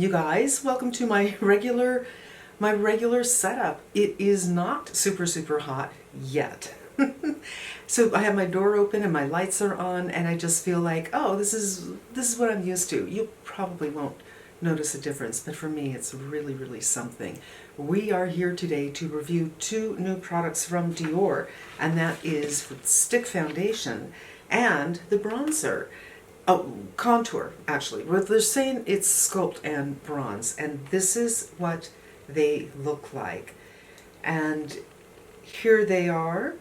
You guys, welcome to my regular setup. It is not super hot yet. So I have my door open and my lights are on and I just feel like, oh, this is what I'm used to. You probably won't notice a difference, but for me it's really something. We are here today to review two new products from Dior, and that is the stick foundation and the bronzer. Oh, contour, actually. Well, they're saying it's sculpt and bronze, and this is what they look like. And here they are.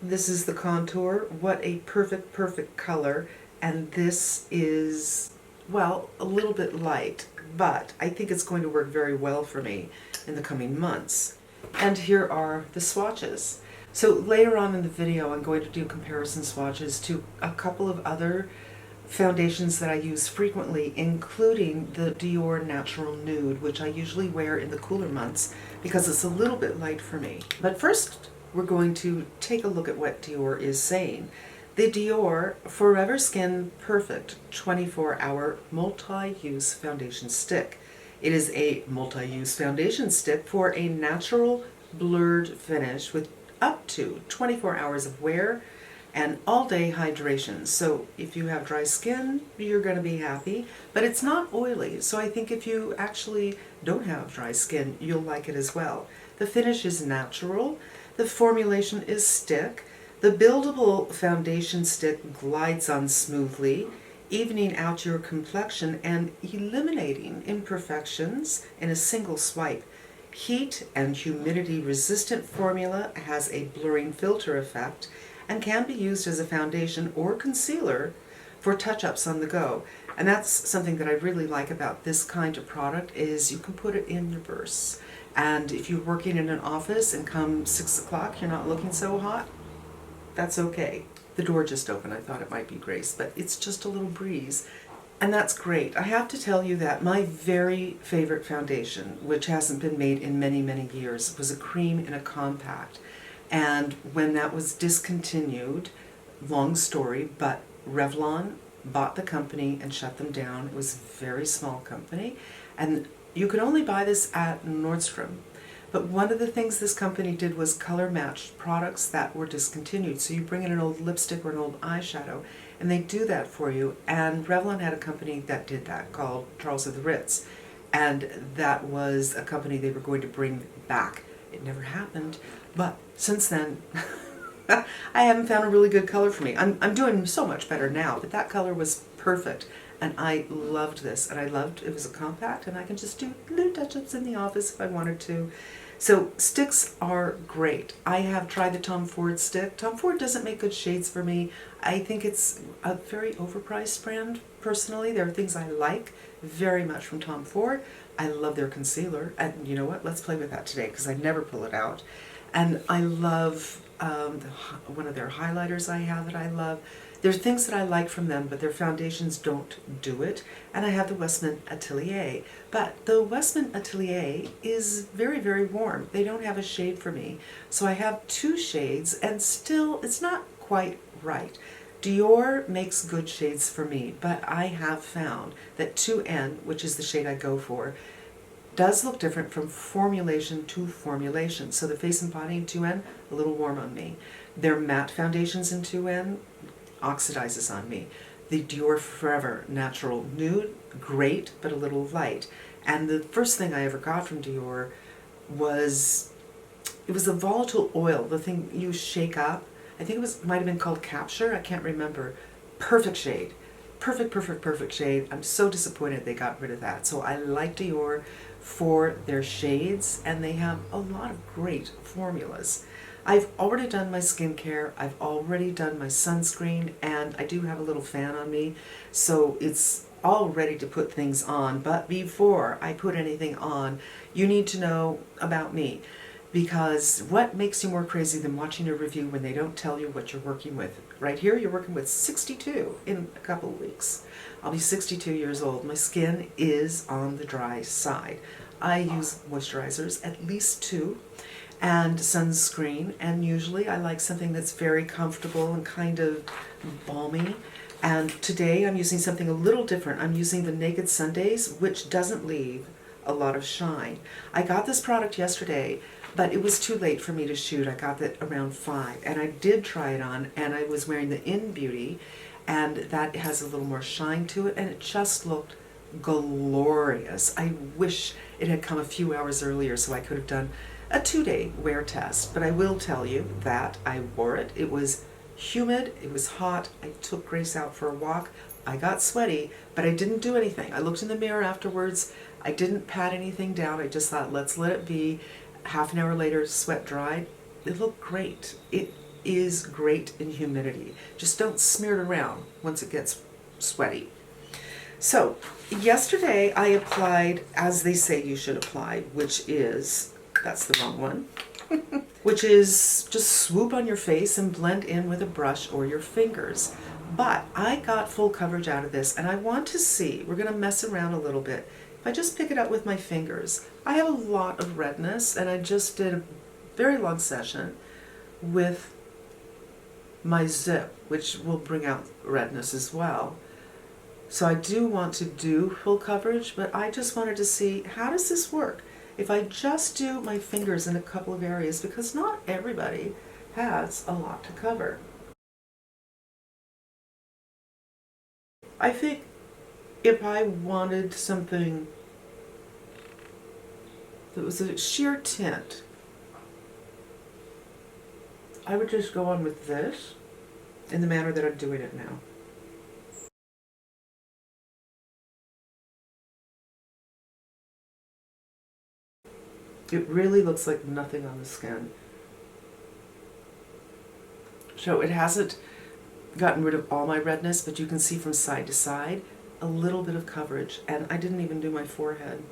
This is the contour. What a perfect color. And this is, well, a little bit light, but I think it's going to work very well for me in the coming months. And here are the swatches. So later on in the video, I'm going to do comparison swatches to a couple of other foundations that I use frequently, including the Dior Natural Nude, which I usually wear in the cooler months because it's a little bit light for me. But first, we're going to take a look at what Dior is saying. The Dior Forever Skin Perfect 24-Hour Multi-Use Foundation Stick. It is a multi-use foundation stick for a natural blurred finish with up to 24 hours of wear and all-day hydration. So if you have dry skin, you're going to be happy, but it's not oily. So I think if you actually don't have dry skin, you'll like it as well. The finish is natural. The formulation is stick. The buildable foundation stick glides on smoothly, evening out your complexion and eliminating imperfections in a single swipe. Heat and humidity resistant formula has a blurring filter effect and can be used as a foundation or concealer for touch-ups on the go. And that's something that I really like about this kind of product, is you can put it in your purse. And if you're working in an office and come 6 o'clock you're not looking so hot, that's okay. The door just opened. I thought it might be Grace, but it's just a little breeze. And that's great. I have to tell you that my very favorite foundation, which hasn't been made in many years, was a cream in a compact. And when that was discontinued, long story, but Revlon bought the company and shut them down. It was a very small company, and you could only buy this at Nordstrom. But one of the things this company did was color match products that were discontinued. So you bring in an old lipstick or an old eyeshadow, and they do that for you. And Revlon had a company that did that called Charles of the Ritz. And that was a company they were going to bring back. It never happened, but since then, I haven't found a really good color for me. I'm doing so much better now, but that color was perfect. And I loved this, and I loved it was a compact, and I can just do little touch-ups in the office if I wanted to. So sticks are great. I have tried the Tom Ford stick. Tom Ford doesn't make good shades for me. I think it's a very overpriced brand, personally. There are things I like very much from Tom Ford. I love their concealer, and you know what? Let's play with that today because I never pull it out. And I love one of their highlighters I have that I love. There's things that I like from them, but their foundations don't do it. And I have the Westman Atelier. But the Westman Atelier is very warm. They don't have a shade for me. So I have two shades, and still it's not quite right. Dior makes good shades for me, but I have found that 2N, which is the shade I go for, does look different from formulation to formulation. So the Face and Body in 2N, a little warm on me. Their matte foundations in 2N oxidizes on me. The Dior Forever Natural Nude, great, but a little light. And the first thing I ever got from Dior was, it was a volatile oil, the thing you shake up. I think it might have been called Capture, I can't remember. Perfect shade. Perfect shade. I'm so disappointed they got rid of that. So I like Dior for their shades, and they have a lot of great formulas. I've already done my skincare, I've already done my sunscreen, and I do have a little fan on me, so it's all ready to put things on. But before I put anything on, you need to know about me. Because what makes you more crazy than watching a review when they don't tell you what you're working with? Right here, you're working with 62 in a couple of weeks. I'll be 62 years old. My skin is on the dry side. I use moisturizers, at least 2, and sunscreen, and usually I like something that's very comfortable and kind of balmy. And today I'm using something a little different. I'm using the Naked Sundays, which doesn't leave a lot of shine. I got this product yesterday, but it was too late for me to shoot. I got it around 5, and I did try it on, and I was wearing the InnBeauty, and that has a little more shine to it, and it just looked glorious. I wish it had come a few hours earlier so I could have done a 2-day wear test, but I will tell you that I wore it. It was humid, it was hot. I took Grace out for a walk. I got sweaty, but I didn't do anything. I looked in the mirror afterwards. I didn't pat anything down. I just thought, let's let it be. Half an hour later, sweat dried. It looked great. It is great in humidity. Just don't smear it around once it gets sweaty. So, yesterday I applied as they say you should apply, which is, that's the wrong one, which is just swoop on your face and blend in with a brush or your fingers. But I got full coverage out of this, and I want to see, we're going to mess around a little bit. If I just pick it up with my fingers, I have a lot of redness, and I just did a very long session with my zip, which will bring out redness as well. So I do want to do full coverage, but I just wanted to see, how does this work? If I just do my fingers in a couple of areas, because not everybody has a lot to cover. I think if I wanted something that was a sheer tint, I would just go on with this in the manner that I'm doing it now. It really looks like nothing on the skin. So it hasn't gotten rid of all my redness, but you can see from side to side a little bit of coverage, and I didn't even do my forehead.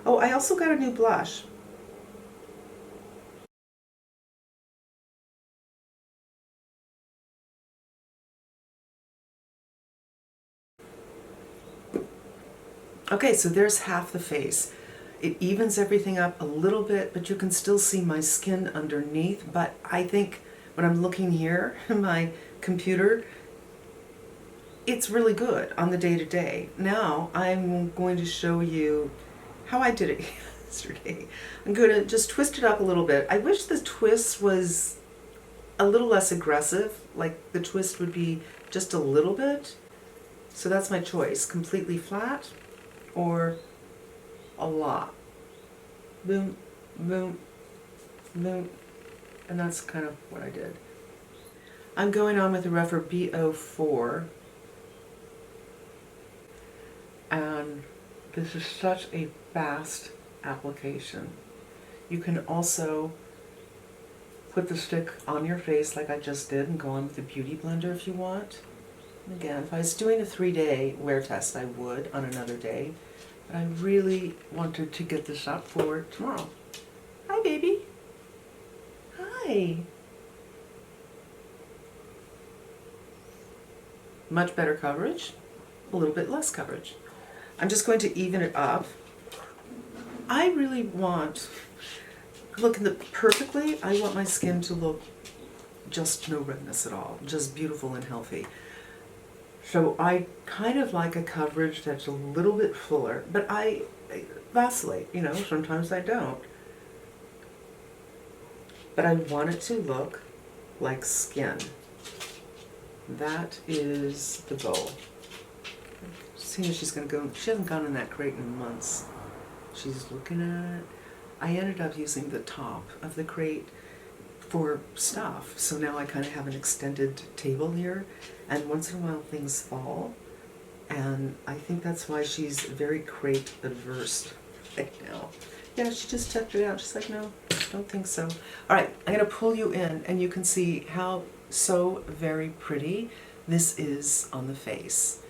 Oh, I also got a new blush. Okay, so there's half the face. It evens everything up a little bit, but you can still see my skin underneath. But I think when I'm looking here in my computer, it's really good on the day-to-day. Now I'm going to show you how I did it yesterday. I'm going to just twist it up a little bit. I wish the twist was a little less aggressive, like the twist would be just a little bit. So that's my choice, completely flat or a lot. Boom, boom, boom, and that's kind of what I did. I'm going on with the Rephr B04, and this is such a fast application. You can also put the stick on your face like I just did and go on with the Beauty Blender if you want. Again, if I was doing a 3-day wear test, I would on another day. But I really wanted to get this up for tomorrow. Hi, baby. Hi. Much better coverage, a little bit less coverage. I'm just going to even it up. I really want, looking perfectly, I want my skin to look just no redness at all, just beautiful and healthy. So I kind of like a coverage that's a little bit fuller, but I vacillate, you know, sometimes I don't. But I want it to look like skin. That is the goal. Seeing as she's going to go, she hasn't gone in that crate in months. She's looking at it. I ended up using the top of the crate for stuff, so now I kind of have an extended table here, and once in a while things fall, and I think that's why she's very crate averse right now. Yeah, she just tucked it out. She's like, no, don't think so. All right, I'm going to pull you in, and you can see how so very pretty this is on the face.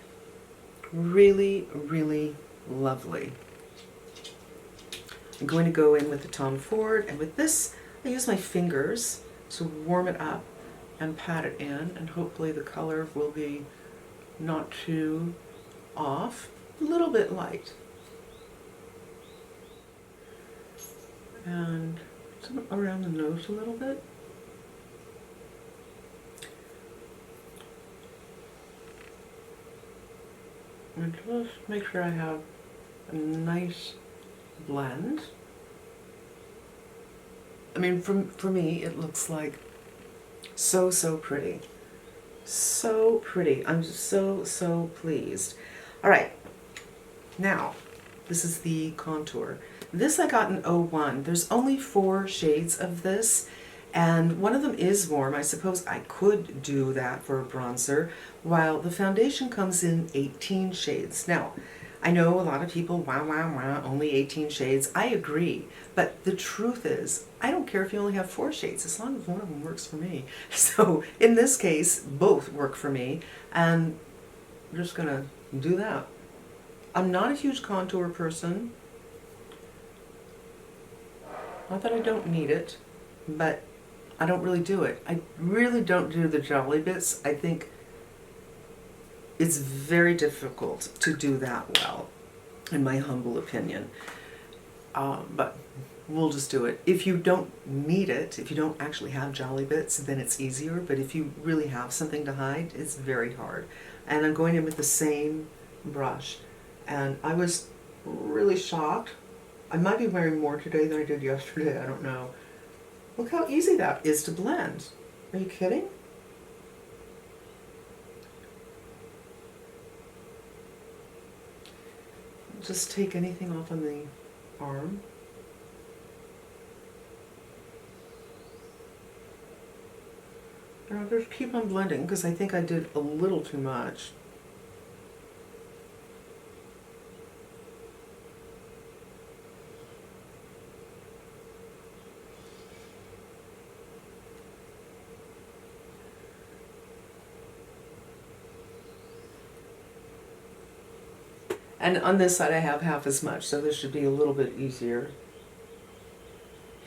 Really, really lovely. I'm going to go in with the Tom Ford, and with this, I use my fingers to warm it up and pat it in, and hopefully the color will be not too off, a little bit light. And around the nose a little bit. And just make sure I have a nice blend. I mean, for me, it looks like so pretty. So pretty. I'm so pleased. All right, now, this is the contour. This I got in 01. There's only 4 shades of this, and one of them is warm. I suppose I could do that for a bronzer, while the foundation comes in 18 shades. Now, I know a lot of people, wow, only 18 shades. I agree, but the truth is, I don't care if you only have 4 shades, as long as one of them works for me. So in this case, both work for me, and I'm just gonna do that. I'm not a huge contour person. Not that I don't need it, but I don't really do it. I really don't do the jolly bits. I think it's very difficult to do that well, in my humble opinion. But we'll just do it. If you don't need it, if you don't actually have jolly bits, then it's easier. But if you really have something to hide, it's very hard. And I'm going in with the same brush. And I was really shocked. I might be wearing more today than I did yesterday, I don't know. Look how easy that is to blend. Are you kidding? Just take anything off on the arm. And I'll just keep on blending because I think I did a little too much. And on this side I have half as much, so this should be a little bit easier.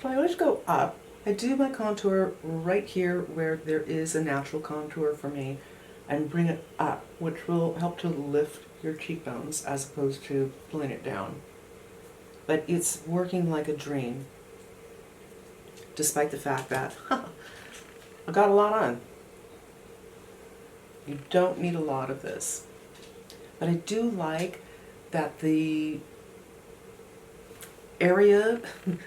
So I always go up. I do my contour right here where there is a natural contour for me, and bring it up, which will help to lift your cheekbones as opposed to pulling it down. But it's working like a dream, despite the fact that I got a lot on. You don't need a lot of this. But I do like that the area,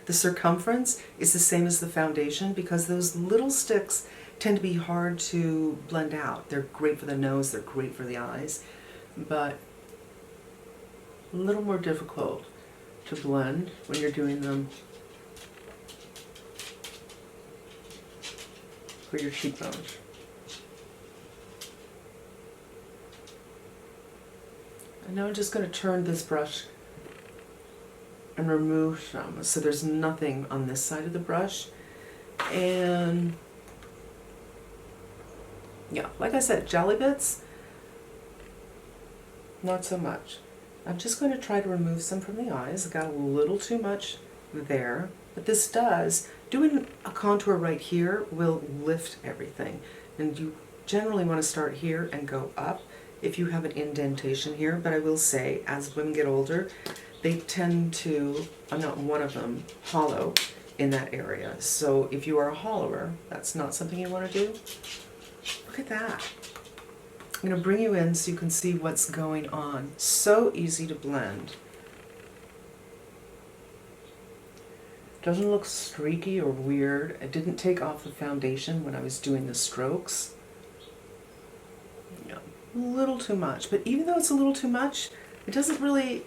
the circumference, is the same as the foundation, because those little sticks tend to be hard to blend out. They're great for the nose, they're great for the eyes, but a little more difficult to blend when you're doing them for your cheekbones. And now I'm just going to turn this brush and remove some, so there's nothing on this side of the brush. And yeah, like I said, jelly bits, not so much. I'm just going to try to remove some from the eyes. I got a little too much there, but this does, doing a contour right here will lift everything. And you generally want to start here and go up if you have an indentation here, but I will say, as women get older, they tend to, I'm not one of them, hollow in that area. So if you are a hollower, that's not something you want to do. Look at that. I'm going to bring you in so you can see what's going on. So easy to blend. Doesn't look streaky or weird. I didn't take off the foundation when I was doing the strokes. Yeah, a little too much. But even though it's a little too much, it doesn't really,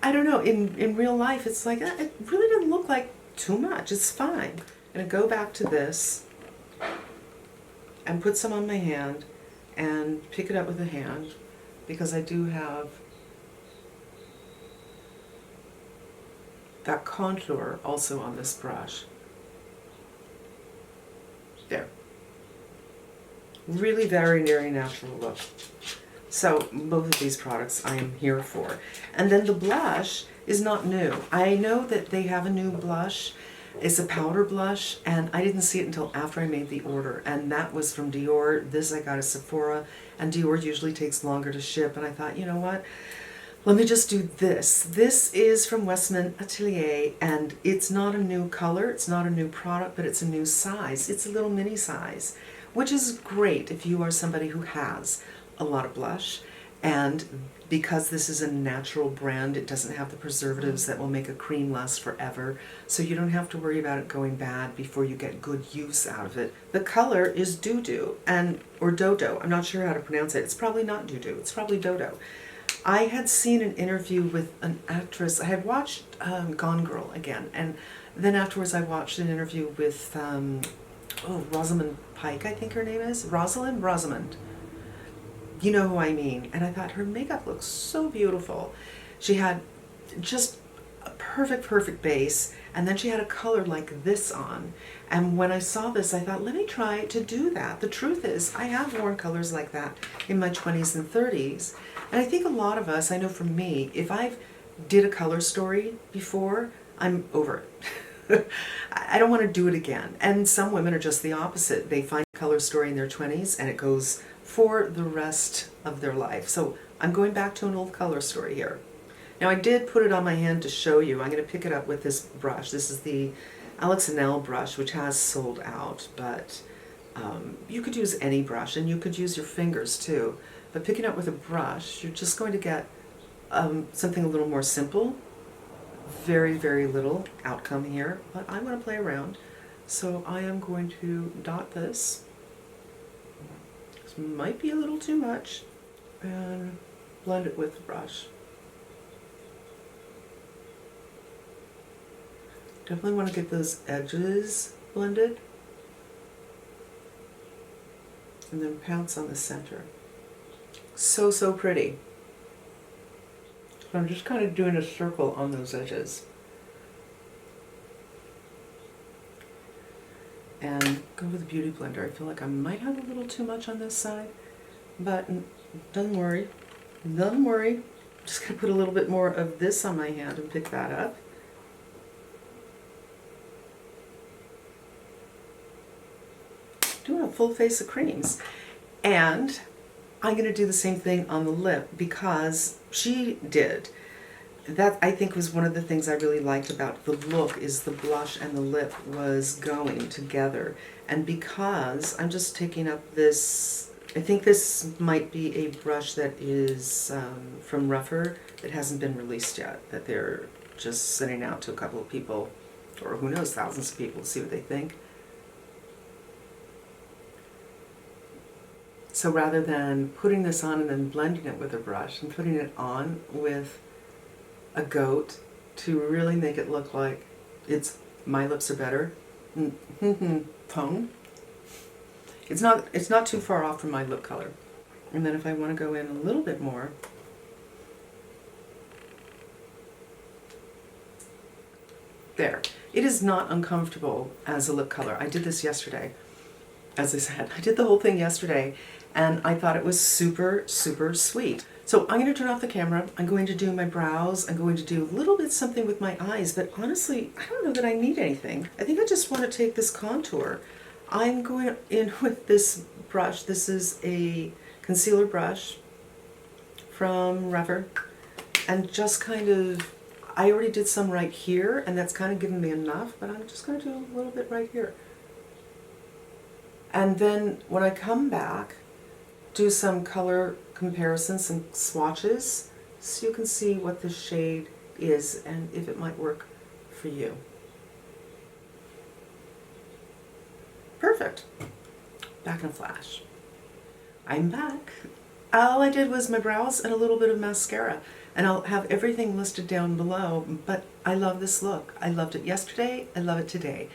I don't know, in real life it's like, it really doesn't look like too much. It's fine. I'm going to go back to this and put some on my hand and pick it up with a hand, because I do have that contour also on this brush. There. Really very, very natural look. So both of these products I am here for. And then the blush is not new. I know that they have a new blush. It's a powder blush, and I didn't see it until after I made the order, and that was from Dior. This I got at Sephora, and Dior usually takes longer to ship, and I thought, you know what, let me just do this. This is from Westman Atelier, and it's not a new color, it's not a new product, but it's a new size. It's a little mini size, which is great if you are somebody who has a lot of blush. And because this is a natural brand, it doesn't have the preservatives that will make a cream last forever. So you don't have to worry about it going bad before you get good use out of it. The color is Doo-Doo, or Dodo. I'm not sure how to pronounce it. It's probably not Doo-Doo. It's probably Dodo. I had seen an interview with an actress. I had watched Gone Girl again. And then afterwards I watched an interview with, Rosamund Pike, I think her name is. Rosamund. You know who I mean. And I thought her makeup looks so beautiful. She had just a perfect base, and then she had a color like this on. And when I saw this, I thought, let me try to do that. The truth is, I have worn colors like that in my 20s and 30s. And I think a lot of us, I know for me, if I've did a color story before, I'm over it. I don't want to do it again. And some women are just the opposite. They find a color story in their 20s and it goes for the rest of their life. So I'm going back to an old color story here. Now I did put it on my hand to show you. I'm going to pick it up with this brush. This is the Alex & Elle brush, which has sold out, but you could use any brush, and you could use your fingers too. But picking up with a brush, you're just going to get something a little more simple. Very little outcome here, but I want to play around. So I am going to dot this. This might be a little too much, and blend it with the brush. Definitely want to get those edges blended, and then pounce on the center. So pretty. So I'm just kind of doing a circle on those edges. And go with the Beauty Blender. I feel like I might have a little too much on this side, but don't worry. Don't worry. I'm just going to put a little bit more of this on my hand and pick that up. Doing a full face of creams. And I'm going to do the same thing on the lip because she did. That, I think, was one of the things I really liked about the look, is the blush and the lip was going together. And because I'm just taking up this, I think this might be a brush that is from Rephr that hasn't been released yet, that they're just sending out to a couple of people, or who knows, thousands of people to see what they think. So rather than putting this on and then blending it with a brush, and putting it on with a goat to really make it look like my lips are better. Tongue. It's not too far off from my lip color. And then if I want to go in a little bit more, there. It is not uncomfortable as a lip color. I did this yesterday. As I said, I did the whole thing yesterday, and I thought it was super sweet. So I'm going to turn off the camera. I'm going to do my brows. I'm going to do a little bit something with my eyes, but honestly, I don't know that I need anything. I think I just want to take this contour. I'm going in with this brush. This is a concealer brush from Rephr, and just kind of, I already did some right here, and that's kind of given me enough, but I'm just going to do a little bit right here. And then when I come back, do some color comparisons, some swatches, so you can see what the shade is and if it might work for you. Perfect. Back in a flash. I'm back. All I did was my brows and a little bit of mascara, and I'll have everything listed down below, but I love this look. I loved it yesterday, I love it today.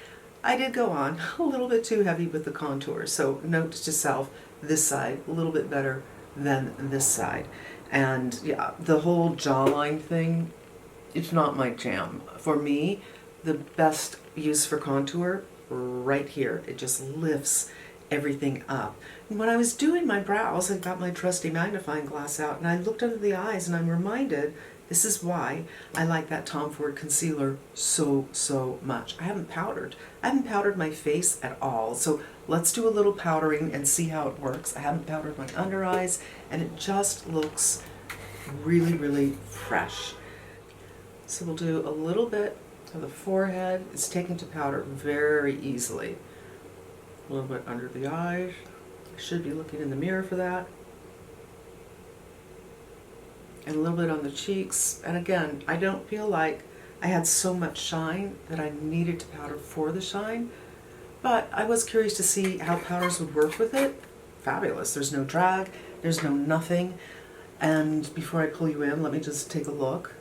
I did go on a little bit too heavy with the contour, so note to self, this side a little bit better than this side. And yeah, the whole jawline thing, it's not my jam. For me, the best use for contour, right here. It just lifts everything up. And when I was doing my brows, I got my trusty magnifying glass out, and I looked under the eyes, and I'm reminded, this is why I like that Tom Ford concealer so much. I haven't powdered my face at all, so let's do a little powdering and see how it works. I haven't powdered my under eyes, and it just looks really fresh. So we'll do a little bit of the forehead. It's taken to powder very easily. A little bit under the eyes. I should be looking in the mirror for that. and a little bit on the cheeks. And again, I don't feel like I had so much shine that I needed to powder for the shine, but I was curious to see how powders would work with it. Fabulous. There's no drag, there's no nothing. And before I pull you in, let me just take a look.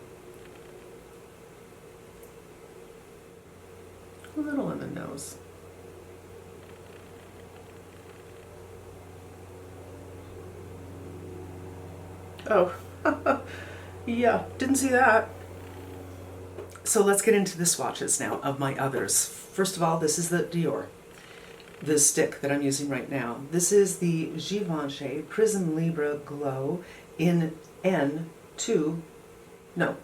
A little on the nose. Oh, yeah, didn't see that. So let's get into the swatches now of my others. First of all, this is the Dior, the stick that I'm using right now. This is the Givenchy Prism Libre Glow in N2, no,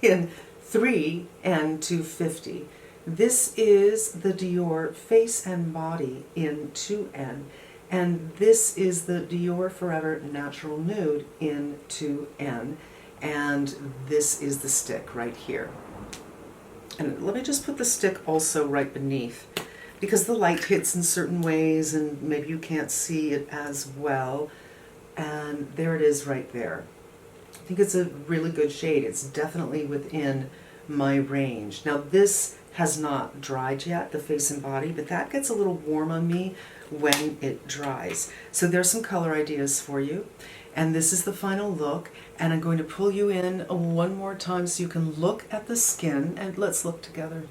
in 3N250. This is the Dior Face and Body in 2N, and this is the Dior Forever Natural Nude in 2N, and this is the stick right here. And let me just put the stick also right beneath, because the light hits in certain ways and maybe you can't see it as well. And there it is right there. I think it's a really good shade. It's definitely within my range. Now this has not dried yet, the face and body, but that gets a little warm on me when it dries. So there's some color ideas for you. And this is the final look, and I'm going to pull you in one more time so you can look at the skin, and let's look together.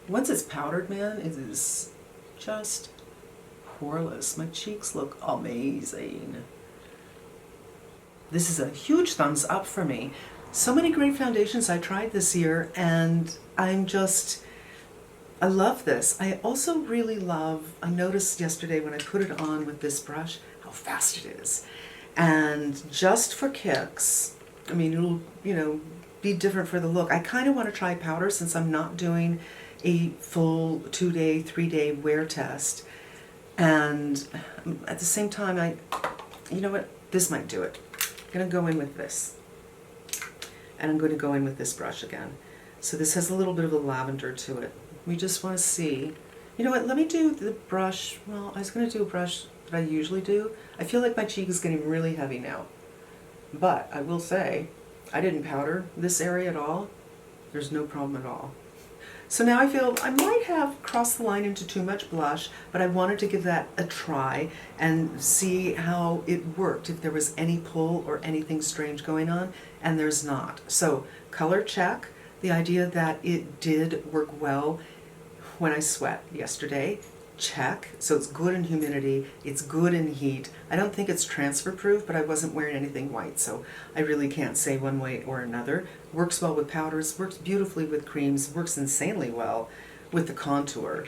Once it's powdered, man, it is just poreless. My cheeks look amazing. This is a huge thumbs up for me. So many great foundations I tried this year, and I love this. I also really love, I noticed yesterday when I put it on with this brush, how fast it is. And just for kicks, I mean, it'll, be different for the look. I kind of want to try powder since I'm not doing a full 2-day, 3-day wear test. And at the same time, you know what, this might do it. I'm going to go in with this. And I'm going to go in with this brush again. So this has a little bit of a lavender to it. We just want to see. You know what, let me do the brush. Well, I was going to do a brush that I usually do. I feel like my cheek is getting really heavy now. But I will say, I didn't powder this area at all. There's no problem at all. So now I feel I might have crossed the line into too much blush, but I wanted to give that a try and see how it worked, if there was any pull or anything strange going on, and there's not. So color check, the idea that it did work well when I sweat yesterday, check. So it's good in humidity, it's good in heat. I don't think it's transfer proof, but I wasn't wearing anything white, so I really can't say one way or another. Works well with powders, works beautifully with creams, works insanely well with the contour.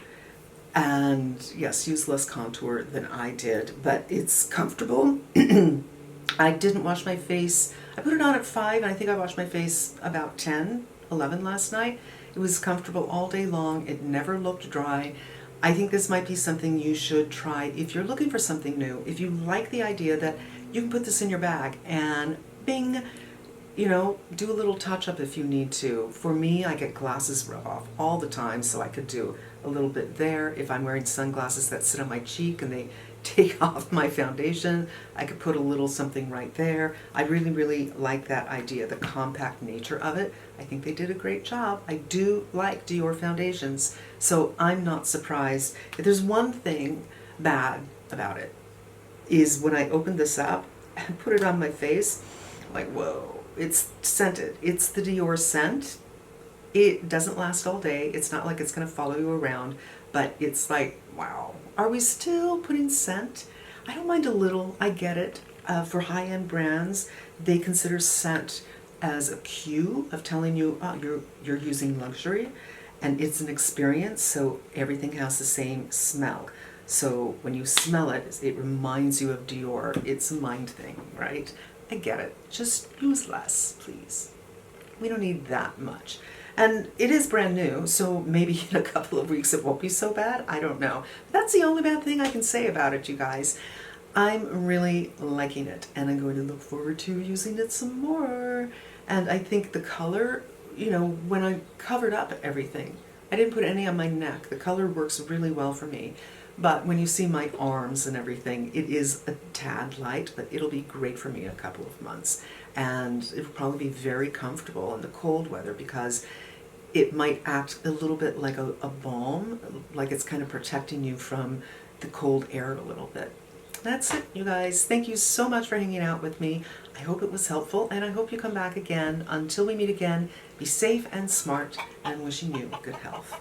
And yes, use less contour than I did, but it's comfortable. I didn't wash my face. I put it on at 5, and I think I washed my face about 10, 11 last night. It was comfortable all day long. It never looked dry. I think this might be something you should try if you're looking for something new. If you like the idea that you can put this in your bag and bing, do a little touch up if you need to. For me, I get glasses rub off all the time, so I could do a little bit there. If I'm wearing sunglasses that sit on my cheek and they take off my foundation, I could put a little something right there. I really, really like that idea, the compact nature of it. I think they did a great job. I do like Dior foundations, so I'm not surprised. If there's one thing bad about it, is when I opened this up and put it on my face, like, whoa, it's scented. It's the Dior scent. It doesn't last all day. It's not like it's gonna follow you around, but it's like, wow, are we still putting scent? I don't mind a little, I get it. For high-end brands, they consider scent as a cue of telling you, oh, you're using luxury, and it's an experience, so everything has the same smell. So when you smell it, it reminds you of Dior. It's a mind thing, right? I get it. Just use less, please. We don't need that much. And it is brand new, so maybe in a couple of weeks it won't be so bad. I don't know. That's the only bad thing I can say about it, you guys. I'm really liking it, and I'm going to look forward to using it some more. And I think the color, when I covered up everything, I didn't put any on my neck. The color works really well for me. But when you see my arms and everything, it is a tad light, but it'll be great for me in a couple of months. And it'll probably be very comfortable in the cold weather because it might act a little bit like a balm, like it's kind of protecting you from the cold air a little bit. That's it, you guys. Thank you so much for hanging out with me. I hope it was helpful, and I hope you come back again. Until we meet again, be safe and smart, and wishing you good health.